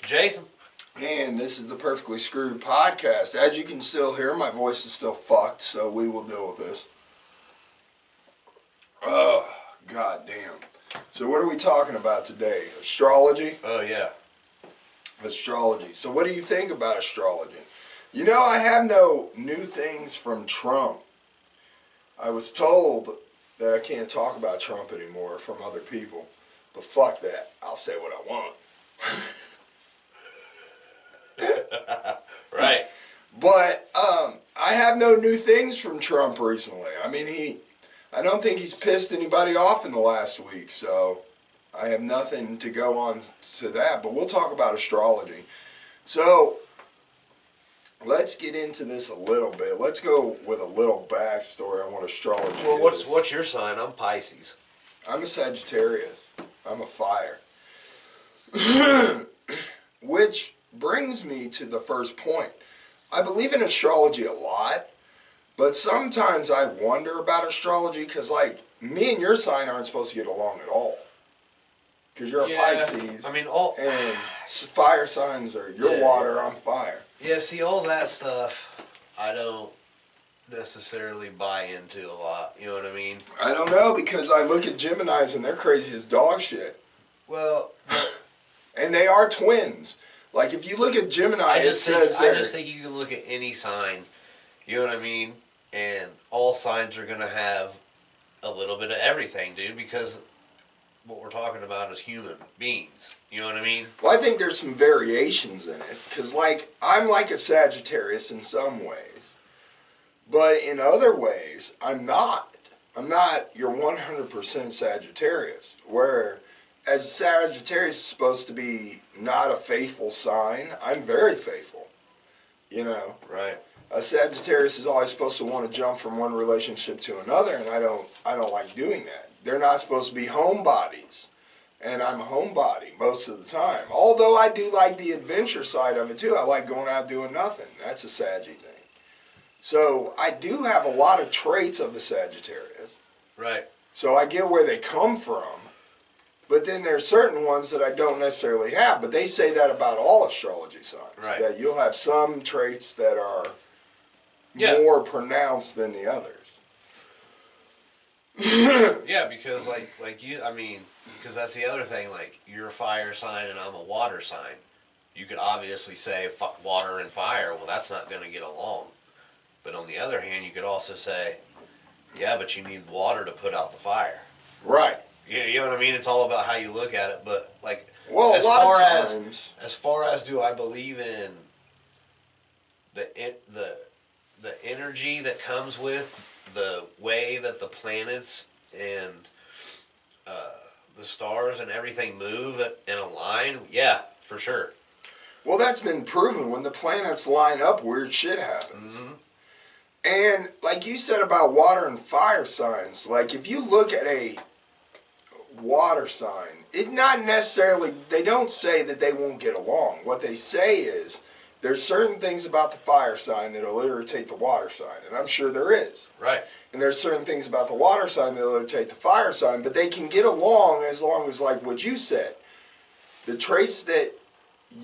Jason. And this is the Perfectly Screwed podcast. As you can still hear, my voice is still fucked, so we will deal with this. Oh, goddamn. So what are we talking about today? Astrology? Oh, yeah. Astrology. So what do you think about astrology? You know, I have no new things from Trump. I was told that I can't talk about Trump anymore from other people. But fuck that. I'll say what I want. Right. But I have no new things from Trump recently. I mean, I don't think he's pissed anybody off in the last week, so I have nothing to go on to that. But we'll talk about astrology. So let's get into this a little bit. Let's go with a little backstory on what astrology Well, is. what's your sign? I'm Pisces. I'm a Sagittarius. I'm a fire. Which brings me to the first point. I believe in astrology a lot, but sometimes I wonder about astrology because, like, me and your sign aren't supposed to get along at all. Because you're a Pisces, I mean, and fire signs are, you're water, I'm fire. Yeah, see, all that stuff I don't necessarily buy into a lot, you know what I mean? I don't know, because I look at Geminis and they're crazy as dog shit. Well, and they are twins. Like, if you look at Gemini, I just think you can look at any sign, you know what I mean? And all signs are going to have a little bit of everything, dude, because what we're talking about is human beings, you know what I mean? Well, I think there's some variations in it, because, like, I'm like a Sagittarius in some ways, but in other ways, I'm not. I'm not your 100% Sagittarius, where as Sagittarius is supposed to be not a faithful sign, I'm very faithful, you know? Right. A Sagittarius is always supposed to want to jump from one relationship to another, and I don't like doing that. They're not supposed to be homebodies, and I'm a homebody most of the time. Although I do like the adventure side of it too. I like going out doing nothing. That's a Saggy thing. So I do have a lot of traits of the Sagittarius. Right. So I get where they come from. But then there's certain ones that I don't necessarily have. But they say that about all astrology signs. Right. That you'll have some traits that are more pronounced than the others. Yeah, because like you, I mean, because that's the other thing. Like, you're a fire sign and I'm a water sign. You could obviously say fuck water and fire. Well, that's not going to get along. But on the other hand, you could also say, yeah, but you need water to put out the fire. Right. Yeah, you know what I mean? It's all about how you look at it. But, like, well, as far as do I believe in the energy that comes with the way that the planets and the stars and everything move and align, yeah, for sure. Well, that's been proven. When the planets line up, weird shit happens. Mm-hmm. And like you said about water and fire signs, like if you look at a water sign, it not necessarily, they don't say that they won't get along. What they say is there's certain things about the fire sign that'll irritate the water sign, and I'm sure there is. Right. And there's certain things about the water sign that'll irritate the fire sign, but they can get along as long as, like what you said, the traits that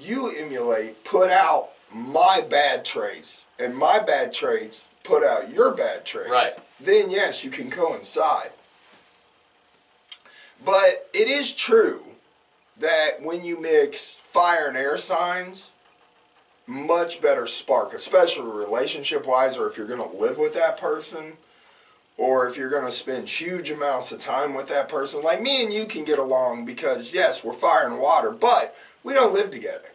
you emulate put out my bad traits, and my bad traits put out your bad traits. Right. Then yes, you can coincide. But it is true that when you mix fire and air signs, much better spark, especially relationship-wise, or if you're going to live with that person, or if you're going to spend huge amounts of time with that person. Like me and you can get along because, yes, we're fire and water, but we don't live together.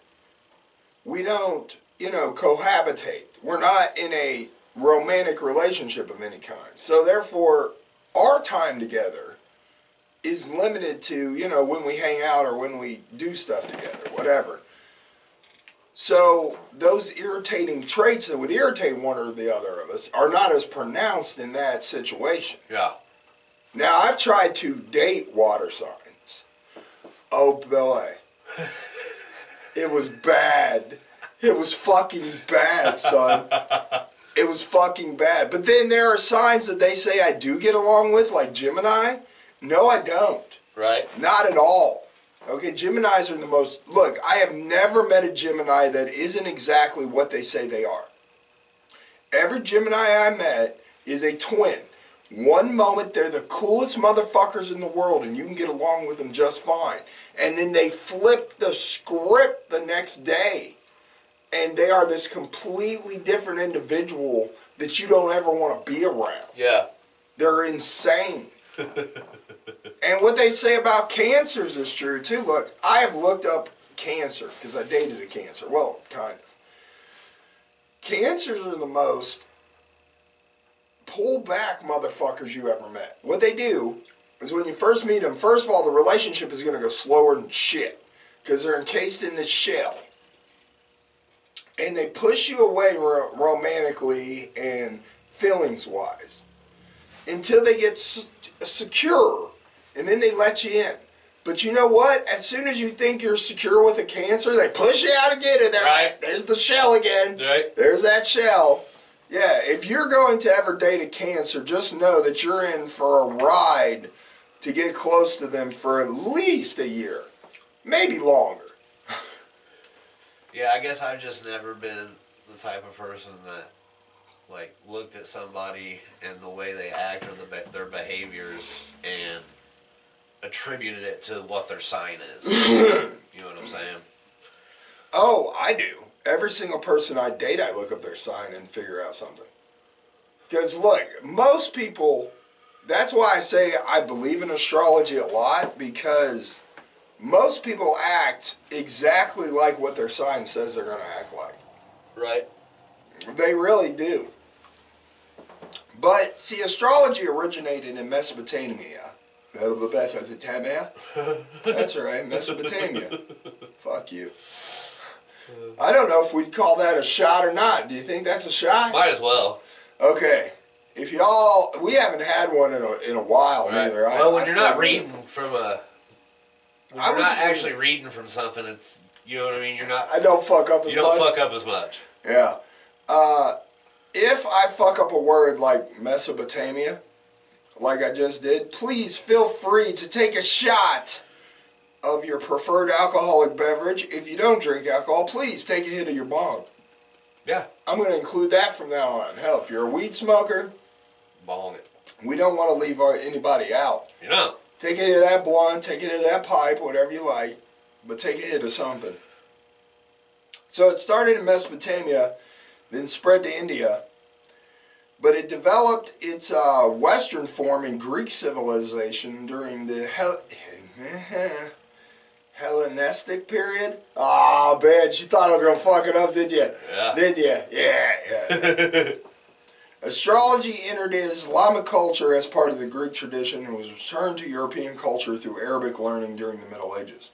We don't, cohabitate. We're not in a romantic relationship of any kind. So therefore, our time together is limited to, when we hang out or when we do stuff together, whatever. So those irritating traits that would irritate one or the other of us are not as pronounced in that situation. Yeah. Now, I've tried to date water signs. Oh, boy. It was bad. It was fucking bad, son. It was fucking bad. But then there are signs that they say I do get along with, like Gemini. No, I don't. Right. Not at all. Okay, Geminis are the most... Look, I have never met a Gemini that isn't exactly what they say they are. Every Gemini I met is a twin. One moment they're the coolest motherfuckers in the world and you can get along with them just fine. And then they flip the script the next day. And they are this completely different individual that you don't ever want to be around. Yeah. They're insane. And what they say about cancers is true too. Look, I have looked up cancer because I dated a cancer. Well, kind of. Cancers are the most pull back motherfuckers you ever met. What they do is when you first meet them, first of all, the relationship is going to go slower than shit because they're encased in this shell. And they push you away romantically and feelings-wise until they get secure, and then they let you in. But you know what? As soon as you think you're secure with a Cancer, they push you out again, and there's the shell again. Right. There's that shell. Yeah, if you're going to ever date a Cancer, just know that you're in for a ride to get close to them for at least a year, maybe longer. Yeah, I guess I've just never been the type of person that, like, looked at somebody and the way they act or their behaviors and attributed it to what their sign is. You know what I'm saying? Oh, I do. Every single person I date, I look up their sign and figure out something. Because, look, most people, that's why I say I believe in astrology a lot, because most people act exactly like what their sign says they're going to act like. Right. They really do. But, see, astrology originated in Mesopotamia. That's right, Mesopotamia. Fuck you. I don't know if we'd call that a shot or not. Do you think that's a shot? Might as well. Okay. If y'all, we haven't had one in a while, Right. neither. Well, when you're not reading from a... When I you're was not actually reading from something, it's... You know what I mean? You're not... I don't fuck up as much. You don't fuck up as much. Yeah. If I fuck up a word like Mesopotamia, like I just did, please feel free to take a shot of your preferred alcoholic beverage. If you don't drink alcohol, please take a hit of your bong. Yeah. I'm going to include that from now on. Hell, if you're a weed smoker, Bong it. we don't want to leave anybody out. You know. Take a hit of that blunt, take a hit of that pipe, whatever you like, but take a hit of something. So it started in Mesopotamia, then spread to India, but it developed its Western form in Greek civilization during the Hellenistic period. Oh, bitch, you thought I was going to fuck it up, did you? Yeah. Did you? Yeah. Astrology entered Islamic culture as part of the Greek tradition and was returned to European culture through Arabic learning during the Middle Ages.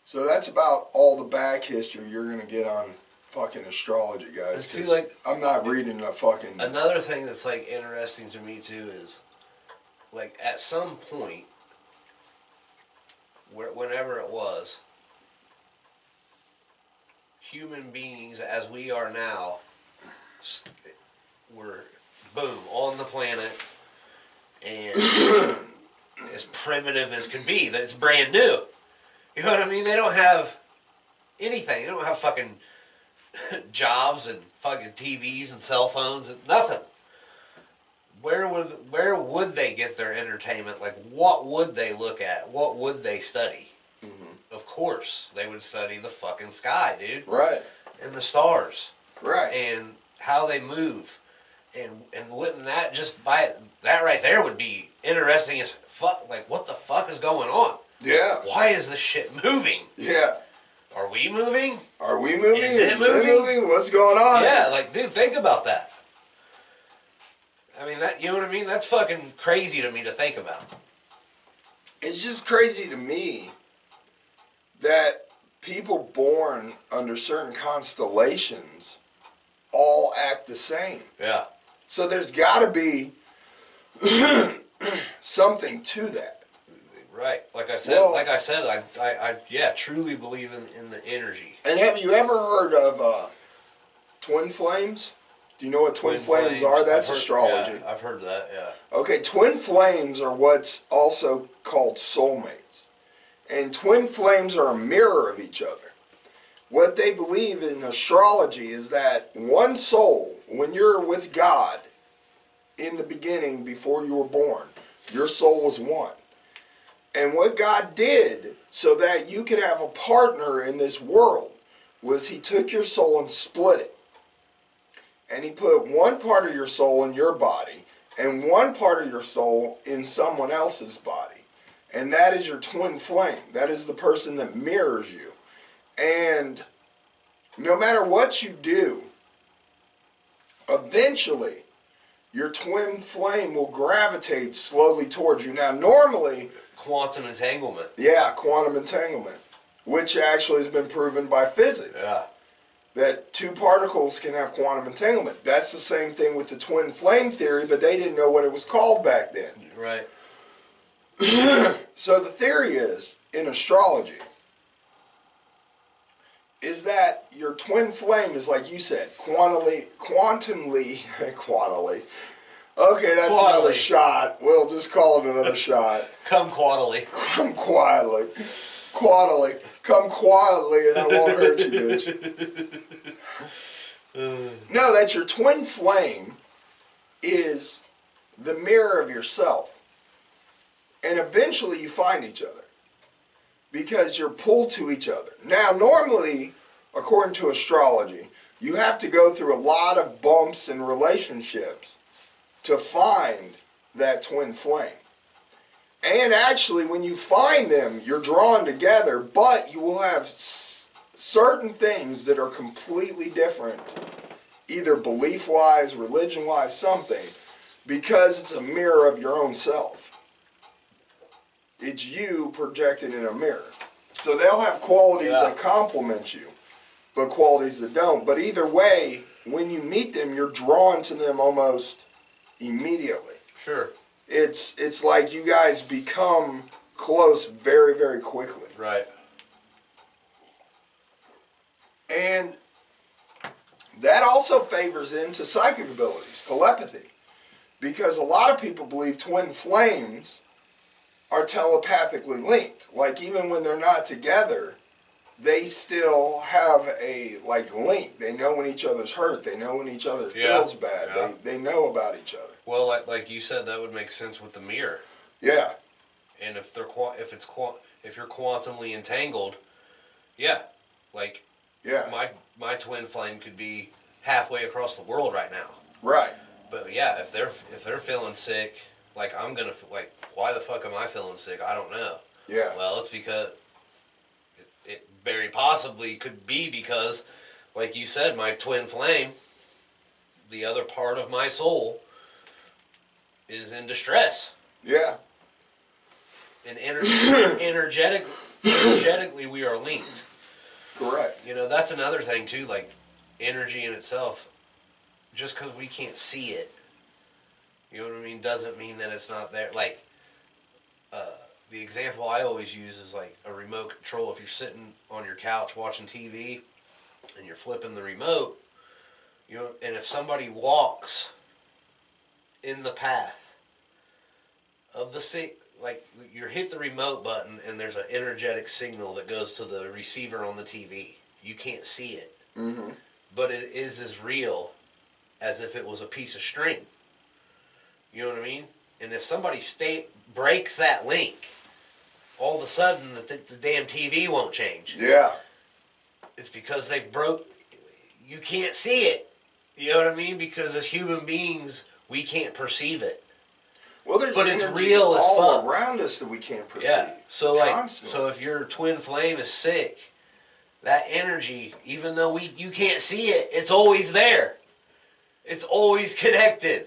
So that's about all the back history you're going to get on fucking astrology, guys. See, like, I'm not reading a fucking... Another thing that's, like, interesting to me, too, is, like, at some point, whenever it was, human beings, as we are now, were, boom, on the planet, and as primitive as could be, that it's brand new. You know what I mean? They don't have anything. They don't have fucking jobs and fucking TVs and cell phones and nothing. Where would they get their entertainment? Like, what would they look at? What would they study? Mm-hmm. Of course, they would study the fucking sky, dude. Right. And the stars. Right. And how they move. And wouldn't that just that right there would be interesting as fuck. Like, what the fuck is going on? Yeah. Why is this shit moving? Yeah. Are we moving? Are we moving? Is it moving? What's going on? Yeah, like, dude, think about that. I mean, that, you know what I mean? That's fucking crazy to me to think about. It's just crazy to me that people born under certain constellations all act the same. Yeah. So there's got to be something to that. Right. Like I said, I truly believe in the energy. And have you ever heard of twin flames? Do you know what twin flames are? That's astrology. Yeah, I've heard that, yeah. Okay, twin flames are what's also called soulmates. And twin flames are a mirror of each other. What they believe in astrology is that one soul, when you're with God in the beginning before you were born, your soul was one. And what God did so that you could have a partner in this world was he took your soul and split it. And he put one part of your soul in your body and one part of your soul in someone else's body. And that is your twin flame. That is the person that mirrors you. And no matter what you do, eventually your twin flame will gravitate slowly towards you. Now, normally... Quantum entanglement. Yeah, quantum entanglement, which actually has been proven by physics. Yeah. That two particles can have quantum entanglement. That's the same thing with the twin flame theory, but they didn't know what it was called back then. Right. So the theory is, in astrology, is that your twin flame is, like you said, quantumly. Okay, that's Quantally. another shot. We'll just call it another shot. Come quietly. Come quietly. Quietly. Come quietly and I won't hurt you, bitch. No, that your twin flame is the mirror of yourself. And eventually you find each other. Because you're pulled to each other. Now, normally, according to astrology, you have to go through a lot of bumps in relationships to find that twin flame. And actually, when you find them, you're drawn together, but you will have certain things that are completely different, either belief-wise, religion-wise, something, because it's a mirror of your own self. It's you projected in a mirror. So they'll have qualities that complement you, but qualities that don't. But either way, when you meet them, you're drawn to them almost immediately. Sure. It's like you guys become close very, very quickly. Right. And that also favors into psychic abilities, telepathy. Because a lot of people believe twin flames are telepathically linked. Like, even when they're not together, they still have a, like, link. They know when each other's hurt. They know when each other feels bad. Yeah. They know about each other. Well, like you said, that would make sense with the mirror. Yeah. And if you're quantumly entangled, yeah, like my twin flame could be halfway across the world right now. Right. But yeah, if they're feeling sick, like I'm gonna like, why the fuck am I feeling sick? I don't know. Yeah. Well, it's because it very possibly could be because, like you said, my twin flame, the other part of my soul, is in distress. Yeah. And energetically we are linked. Correct. You know, that's another thing too, like energy in itself, just because we can't see it, you know what I mean, doesn't mean that it's not there. Like, the example I always use is like a remote control. If you're sitting on your couch watching TV and you're flipping the remote, you know, and if somebody walks in the path of the like you hit the remote button and there's an energetic signal that goes to the receiver on the TV. You can't see it, but it is as real as if it was a piece of string. You know what I mean? And if somebody breaks that link, all of a sudden the damn TV won't change. Yeah. It's because you can't see it. You know what I mean? Because as human beings, we can't perceive it. Well, there's but it's energy real as all fuck around us that we can't perceive. Yeah. So constantly. so if your twin flame is sick, that energy, even though you can't see it, it's always there. It's always connected.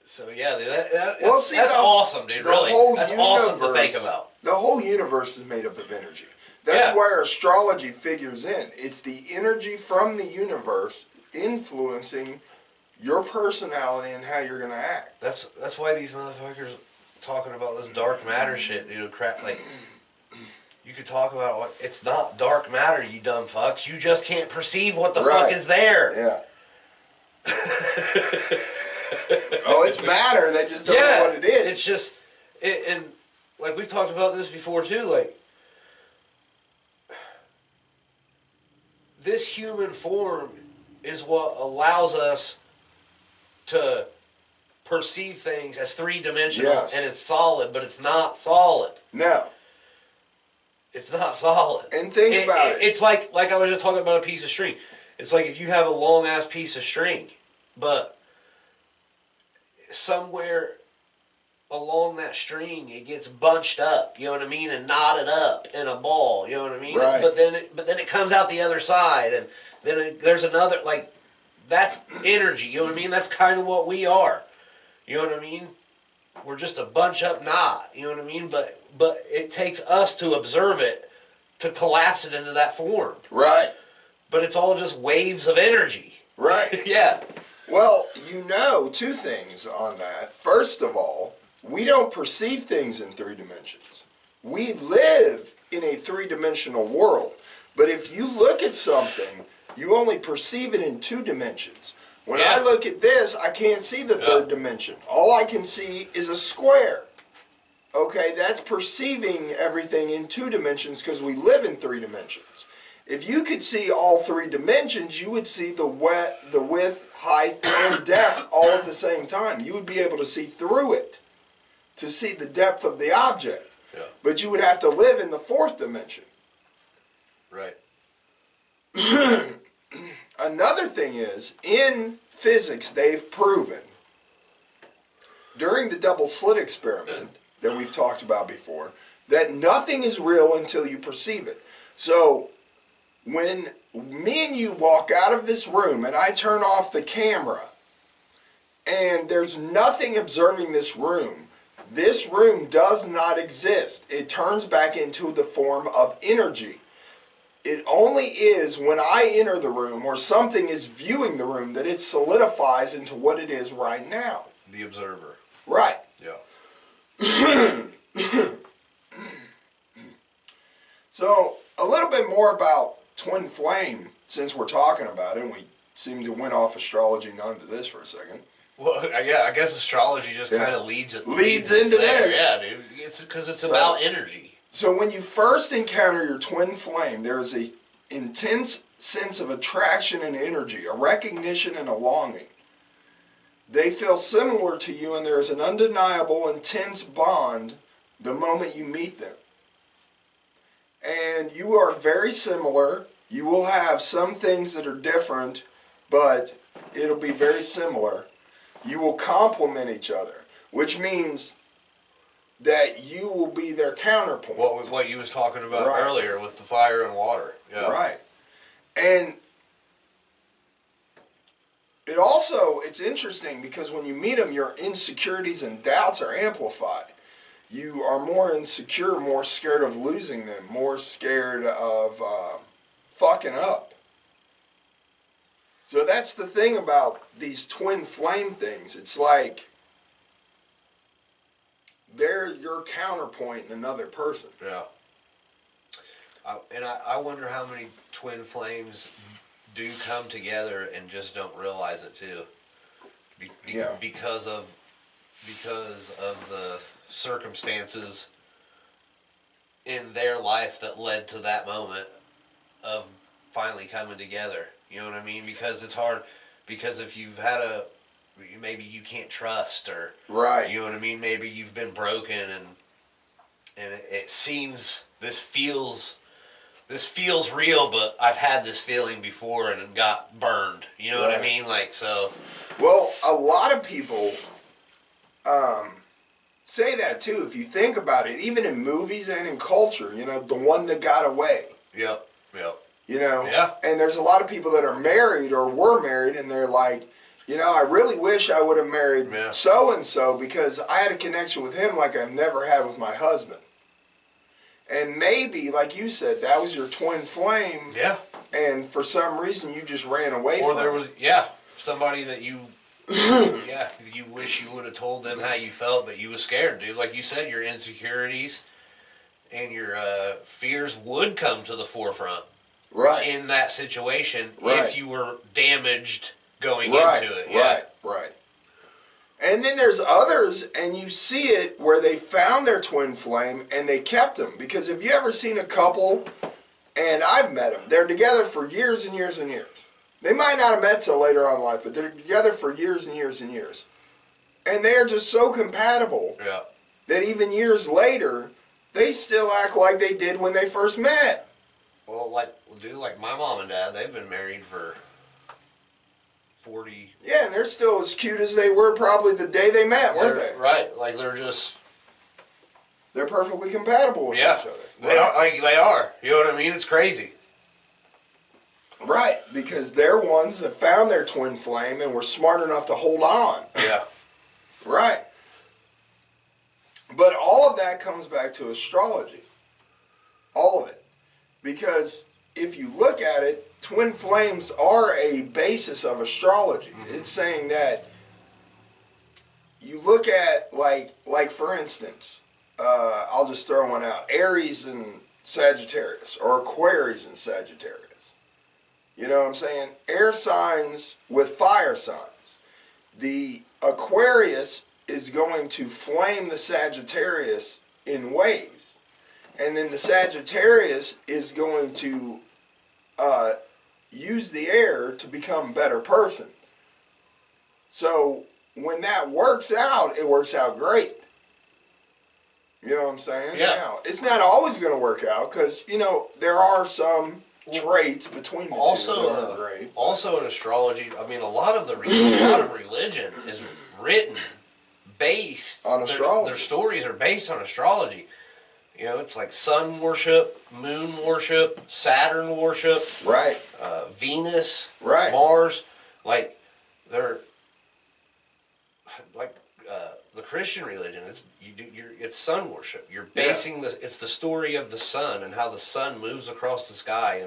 So yeah, that's awesome, dude. Really, that's awesome to think about. The whole universe is made up of energy. That's where astrology figures in. It's the energy from the universe influencing your personality and how you're gonna act. That's why these motherfuckers talking about this dark matter shit, dude. Crap, like you could talk about it's not dark matter, you dumb fucks. You just can't perceive what the fuck is there. Yeah. Oh, it's matter. They just don't know what it is. It's just, and like we've talked about this before too. Like this human form is what allows us to perceive things as three-dimensional, Yes. and it's solid, but it's not solid. No. It's not solid. And think about it. It's like I was just talking about a piece of string. It's like if you have a long-ass piece of string, but somewhere along that string it gets bunched up, you know what I mean, and knotted up in a ball, you know what I mean? Right. But then it comes out the other side, and then there's another, like, that's energy, you know what I mean? That's kind of what we are. You know what I mean? We're just a bunch up knot, you know what I mean? But it takes us to observe it to collapse it into that form. Right. But it's all just waves of energy. Right. Yeah. Well, two things on that. First of all, we don't perceive things in 3 dimensions. We live in a 3-dimensional world. But if you look at something, you only perceive it in 2 dimensions. When I look at this, I can't see the 3rd dimension. All I can see is a square. Okay, that's perceiving everything in 2 dimensions because we live in 3 dimensions. If you could see all 3 dimensions, you would see the width, height, and depth all at the same time. You would be able to see through it to see the depth of the object. Yeah. But you would have to live in the 4th dimension. Right. Another thing is, in physics, they've proven, during the double slit experiment that we've talked about before, that nothing is real until you perceive it. So, when me and you walk out of this room and I turn off the camera, and there's nothing observing this room does not exist. It turns back into the form of energy. It only is when I enter the room or something is viewing the room that it solidifies into what it is right now. The observer. Right. Yeah. So, a little bit more about twin flame, since we're talking about it, and we seem to went off astrology and onto this for a second. Well, yeah, I guess astrology just kind of leads into this. Yeah, dude. It's because it's about energy. So when you first encounter your twin flame, there is an intense sense of attraction and energy, a recognition and a longing. They feel similar to you, and there is an undeniable, intense bond the moment you meet them. And you are very similar. You will have some things that are different, but it'll be very similar. You will complement each other, which means that you will be their counterpoint. What you was talking about earlier with the fire and water. Yeah. Right. And it's interesting because when you meet them, your insecurities and doubts are amplified. You are more insecure, more scared of losing them, more scared of fucking up. So that's the thing about these twin flame things. It's like they're your counterpoint in another person. Yeah. I wonder how many twin flames do come together and just don't realize it too. Because of the circumstances in their life that led to that moment of finally coming together. You know what I mean? Because it's hard. Because if you've had maybe you can't trust, or you know what I mean. Maybe you've been broken, and it seems this feels real, but I've had this feeling before and got burned. You know what I mean? Like, so. Well, a lot of people say that too. If you think about it, even in movies and in culture, the one that got away. Yep. Yeah. And there's a lot of people that are married or were married, and they're like, I really wish I would have married so-and-so because I had a connection with him like I've never had with my husband. And maybe, like you said, that was your twin flame. Yeah. And for some reason, you just ran away from it. Or there was, somebody that you, you wish you would have told them how you felt, but you was scared, dude. Like you said, your insecurities and your fears would come to the forefront. Right. In that situation, if you were damaged going into it. Right. And then there's others, and you see it where they found their twin flame and they kept them. Because have you ever seen a couple And I've met them. They're together for years and years and years. They might not have met till later on in life, but they're together for years and years and years. And they're just so compatible that even years later, they still act like they did when they first met. Well, like my mom and dad, they've been married for 40. Yeah, and they're still as cute as they were probably the day they met, weren't they? Right, like they're perfectly compatible with each other. They are. Like, they are. You know what I mean? It's crazy. Right, because they're ones that found their twin flame and were smart enough to hold on. Yeah. Right. But all of that comes back to astrology. All of it. Because if you look at it, twin flames are a basis of astrology. Mm-hmm. It's saying that you look at, like for instance, I'll just throw one out, Aries and Sagittarius, or Aquarius and Sagittarius. You know what I'm saying? Air signs with fire signs. The Aquarius is going to flame the Sagittarius in ways. And then the Sagittarius is going to use the air to become a better person. So when that works out, it works out great. You know what I'm saying? Yeah. Now, it's not always going to work out because, you know, there are some traits between the two that are great. Also in astrology, I mean, a lot of religion is written based on astrology. Their stories are based on astrology. You know, it's like sun worship, moon worship, Saturn worship, right? Venus, right? Mars, like they're like the Christian religion. It's sun worship. You're basing it's the story of the sun and how the sun moves across the sky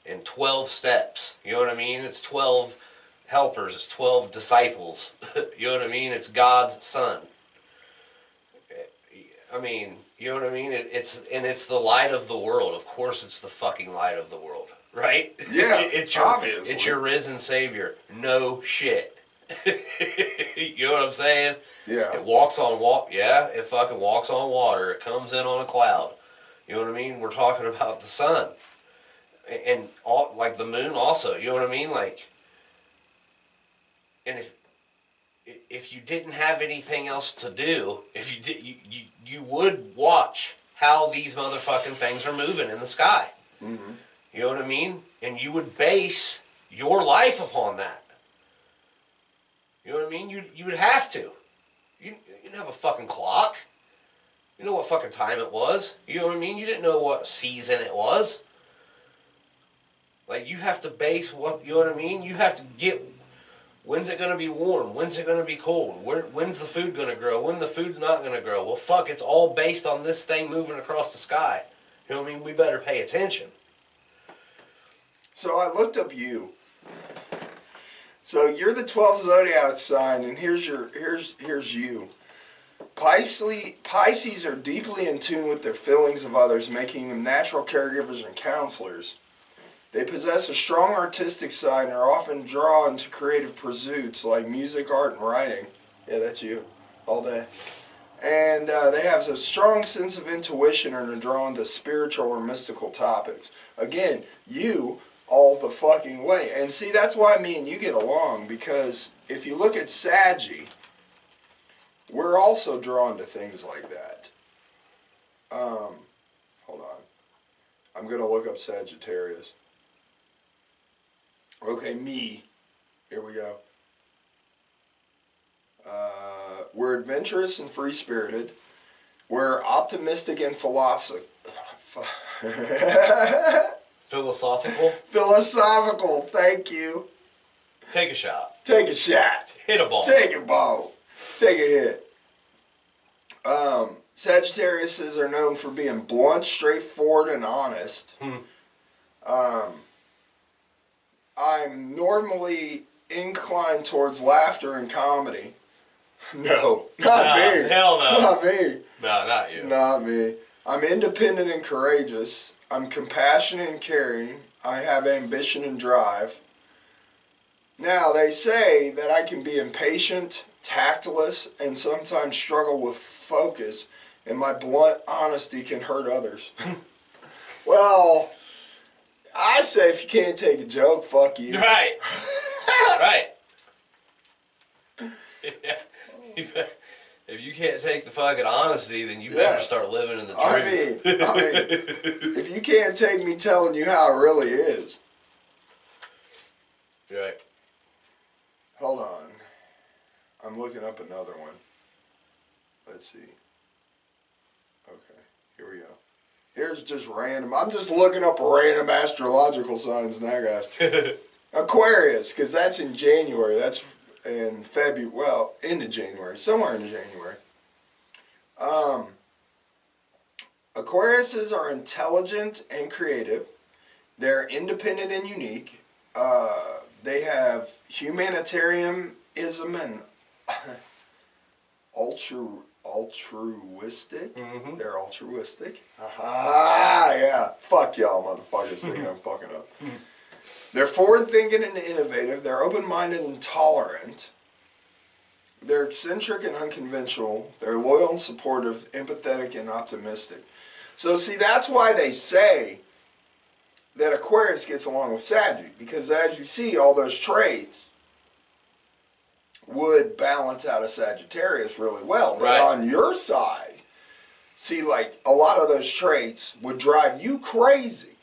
in 12 steps. You know what I mean? It's 12 helpers. It's 12 disciples. You know what I mean? It's God's son. I mean, you know what I mean? It's the light of the world. Of course, it's the fucking light of the world, right? Yeah, obviously. It's your risen savior. No shit. You know what I'm saying? Yeah. It walks on it fucking walks on water. It comes in on a cloud. You know what I mean? We're talking about the sun. And all, like the moon also, you know what I mean? Like, and if you didn't have anything else to do, if you did, you would watch how these motherfucking things are moving in the sky. Mm-hmm. You know what I mean? And you would base your life upon that. You know what I mean? You would have to. You didn't have a fucking clock. You know what fucking time it was. You know what I mean? You didn't know what season it was. Like, you have to base what, you know what I mean? You have to get, when's it going to be warm? When's it going to be cold? When's the food going to grow? When the food's not going to grow? Well, fuck, it's all based on this thing moving across the sky. You know what I mean? We better pay attention. So I looked up you. So you're the 12th zodiac sign, and here's you. Pisces are deeply in tune with their feelings of others, making them natural caregivers and counselors. They possess a strong artistic side and are often drawn to creative pursuits like music, art, and writing. Yeah, that's you. All day. And they have a strong sense of intuition and are drawn to spiritual or mystical topics. Again, you all the fucking way. And see, that's why me and you get along, because if you look at Saggy, we're also drawn to things like that. Hold on. I'm going to look up Sagittarius. Okay, me. Here we go. We're adventurous and free-spirited. We're optimistic and philosophical. Philosophical, thank you. Take a shot. Take a shot. Hit a ball. Take a ball. Take a hit. Sagittariuses are known for being blunt, straightforward, and honest. I'm normally inclined towards laughter and comedy. No, not me. Hell no. Not me. No, not you. Not me. I'm independent and courageous. I'm compassionate and caring. I have ambition and drive. Now, they say that I can be impatient, tactless, and sometimes struggle with focus, and my blunt honesty can hurt others. Well, I say if you can't take a joke, fuck you. Right. Right. If you can't take the fucking honesty, then you better start living in the truth. I mean, if you can't take me telling you how it really is. Right. Hold on. I'm looking up another one. Let's see. Okay, here we go. Here's just random. I'm just looking up random astrological signs now, guys. Aquarius, because that's in January. That's in February. Well, into January. Somewhere in January. Aquariuses are intelligent and creative. They're independent and unique. They have humanitarianism and altruistic. Mm-hmm. They're altruistic. Ah, yeah. Fuck y'all motherfuckers thinking I'm fucking up. They're forward-thinking and innovative. They're open-minded and tolerant. They're eccentric and unconventional. They're loyal and supportive, empathetic and optimistic. So see, that's why they say that Aquarius gets along with Sagittarius, because as you see, all those traits would balance out a Sagittarius really well. But on your side, see, like, a lot of those traits would drive you crazy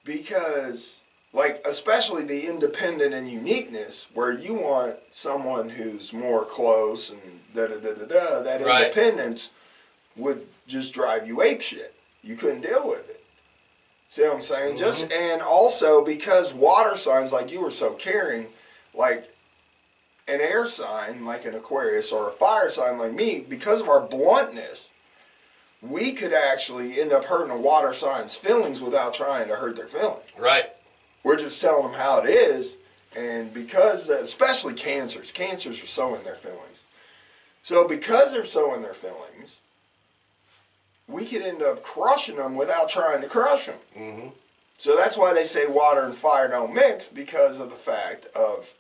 because, like, especially the independent and uniqueness, where you want someone who's more close and da-da-da-da-da, that independence would just drive you apeshit. You couldn't deal with it. See what I'm saying? Mm-hmm. And also because water signs, like you were so caring, like an air sign, like an Aquarius, or a fire sign like me, because of our bluntness, we could actually end up hurting a water sign's feelings without trying to hurt their feelings. Right. We're just telling them how it is, and because, especially Cancers are so in their feelings. So because they're so in their feelings, we could end up crushing them without trying to crush them. Mm-hmm. So that's why they say water and fire don't mix, because of the fact of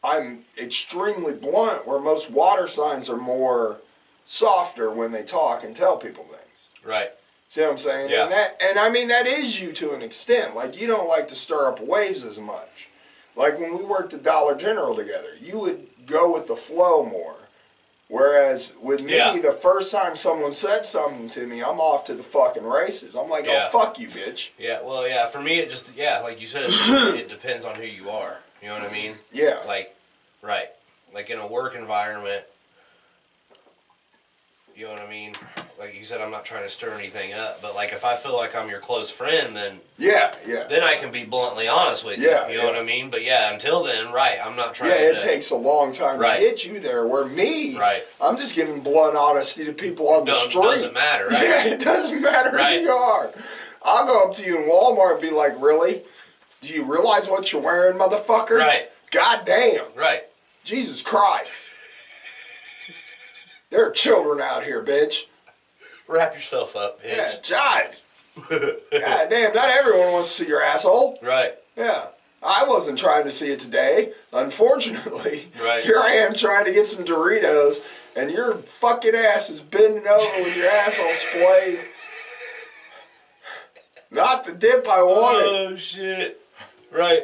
I'm extremely blunt, where most water signs are more softer when they talk and tell people things. Right. See what I'm saying? Yeah. And I mean, that is you to an extent. Like, you don't like to stir up waves as much. Like when we worked at Dollar General together, you would go with the flow more. Whereas with me, the first time someone said something to me, I'm off to the fucking races. I'm like, oh, fuck you, bitch. Yeah, well, yeah, for me, it just, like you said, it depends on who you are. You know what I mean? Yeah. Like, right. Like in a work environment, you know what I mean? Like you said, I'm not trying to stir anything up, but like if I feel like I'm your close friend, then then I can be bluntly honest with you. You know what I mean? But until then, I'm not trying to... Yeah, it takes a long time to get you there, where me, I'm just giving blunt honesty to people on the street. It doesn't matter, right? Yeah, it doesn't matter who you are. I'll go up to you in Walmart and be like, really? Do you realize what you're wearing, motherfucker? Right. God damn. Right. Jesus Christ. There are children out here, bitch. Wrap yourself up, bitch. Yeah, jive. God damn, not everyone wants to see your asshole. Right. Yeah. I wasn't trying to see it today. Unfortunately, here I am trying to get some Doritos, and your fucking ass is bending over with your asshole splayed. Not the dip I wanted. Oh, shit. Right.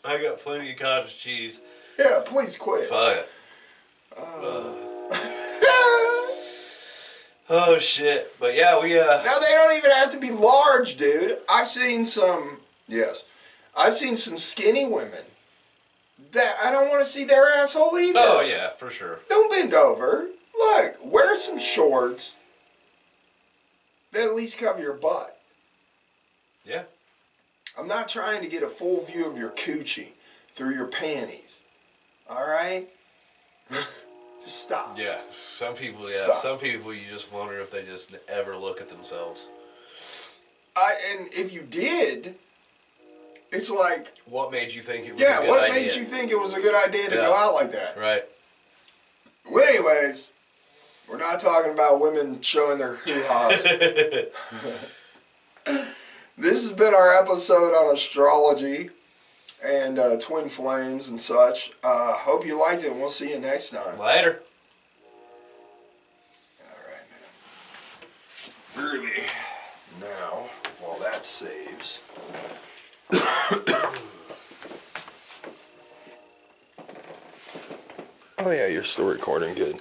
I got plenty of cottage cheese. Yeah, please quit. Fuck it. Oh shit. But yeah, we Now they don't even have to be large, dude. I've seen some skinny women that I don't want to see their asshole either. Oh yeah, for sure. Don't bend over. Look, wear some shorts that at least cover your butt. Yeah. I'm not trying to get a full view of your coochie through your panties. Alright? Just stop. Yeah. Some people, Stop. Some people you just wonder if they just ever look at themselves. And if you did, it's like... What made you think it was a good idea? Yeah, what made you think it was a good idea to go out like that? Right. Well, anyways, we're not talking about women showing their hoo-has. This has been our episode on astrology and twin flames and such. Hope you liked it, and we'll see you next time. Later. Alright, man. Really? Now, while that saves... Oh yeah, you're still recording. Good.